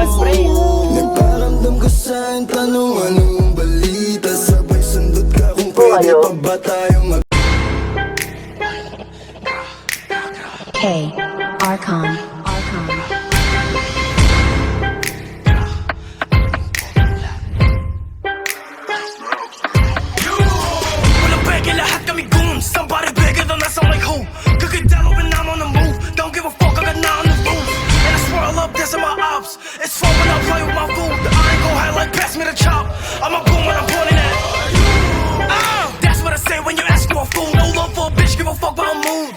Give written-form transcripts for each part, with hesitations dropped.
naman, pre. Nagparamdam ka sa'kin, tanong anong balita. Sabay sundot ka kung pwede pa ba tayong K. Archon. Walang peke, lahat kami goons. Somebody bigger than us, I'm like who? Kakadalo when I'm on the move. Don't give a fuck, I got now on the roof. And I swear I love this in my ops. It's fun when I play with my food. I ain't go high like pass me the chop. I'm a boom when I'm pointing at. That's what I say when you ask for a fool. No love for a bitch, give a fuck about a mood.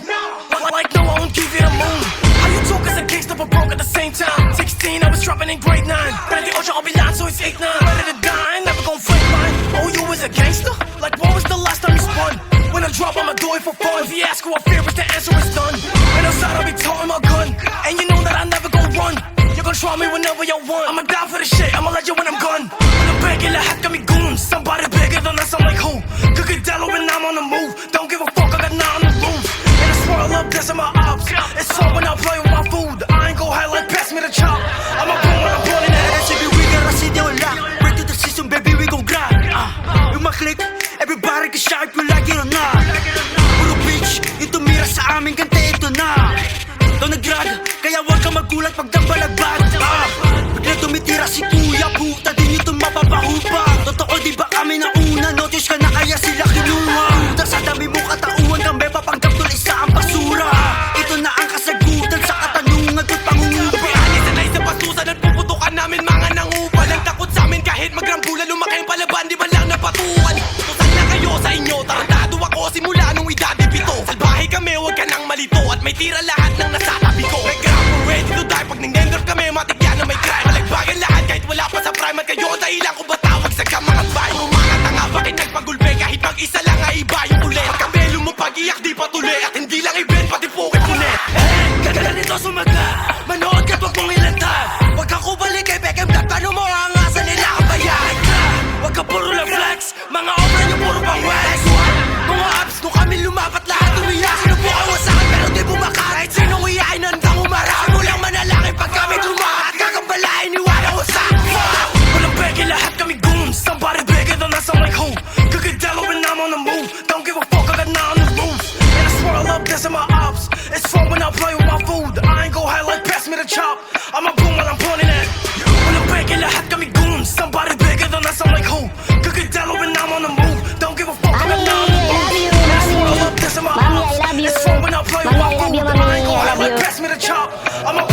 Like no, I won't give you the moon. How you talk as a gangster but broke at the same time? 16, I was dropping in grade 9. Ready to I'll be lying, so it's 8-9. Ready to die, never gon' fight mine. Oh, you is a gangster? Like when was the last time you spun? When I drop, I'ma do it for fun. If you ask who I fear, it's the answer is done. And outside, I'll be toting my gun. And you know that I never gon' run. You're gon' try me whenever you want. I'ma die for the shit, I'ma let you when I'm gone. When I'm begging, lahat kami goons. Somebody bigger than us, I'm like who? Kakadalo when I'm on the move. Don't give a fuck, I got now on the roof. And I swear I love this in my ops. It's fun when I play with my food. I ain't go high like pass me the chop. I'm a boom when I'm pulling it. Every week I see the lock. Ready to the season, baby, we gon' grind. Yung maklik, everybody can shout, you like it or not. Puro bitch, yung tumira sa amin, kante ito na. Ito nag-drag, kaya huwag ka magulat pag dambalagbag. Bigla tumitira si kuya, puta din yung mapapahupa. Totoo di ba kami na una, notice ka na kaya sila kinuha. Puta sa dami mong katauhan, kami papanggap doon isa ang basura. Ito na ang kasagutan sa katanungan ko'y pangungupa. Biyahe sanay sa pasusan at puputukan namin mga nangupa. Lang takot sa amin kahit magrambulan, lumaki ang palaban, di ba lang napatuan? Tusan na kayo sa inyo, tarantado ako simula nung edad 7. Salbahe kami, huwag ka nang malito, at may tira lahat ng nasa tabi ko. Nag-grab ko, ready to die, pag nang-nendor kami, matigyan na may crime. Malagbagan lahat kahit wala pa sa prime, at kayo ang dahilan kung ba't tawag sa kamangat bay. Puro mga tanga, bakit nagpagulpe kahit mag-isa lang ay iba yung ulit. Pagkabelo mo pag-iyak di patuloy, at hindi lang event pati pukit punet. Ganito sumaga, manood ka pag mong ilanta. Huwag kang kubalik kay Beckham, paano mo ang asa nila kabayaan ka? Huwag ka puro lang flex, mga obra niyo puro pang wax. Mga apps, nung kami lumapat lahat umiyak. Sinubukan mo sa'kin pero di bumaka. Kahit sinong iyain, handang umarap. Mo lang manalangin pag kami lumakat. Kakambalain, iwala ko sa Walang peke, lahat kami goons. Somebody bigger than us, I'm like who? Kakadalo when I'm on the move. Don't give a fuck, I got now on the roof. And I swear I love this in my ops. It's fun when I play with my food. I ain't go high like pass me the chop. I'm a boom when I'm pointing at. Walang peke, lahat kami goons. Somebody bigger than us, I'm like who? Kakadalo when I'm on the move. Don't give a fuck, I got now on the roof. And I swear I love this in my ops. It's fun when I play with my food. I ain't go high like pass me the chop. I'm a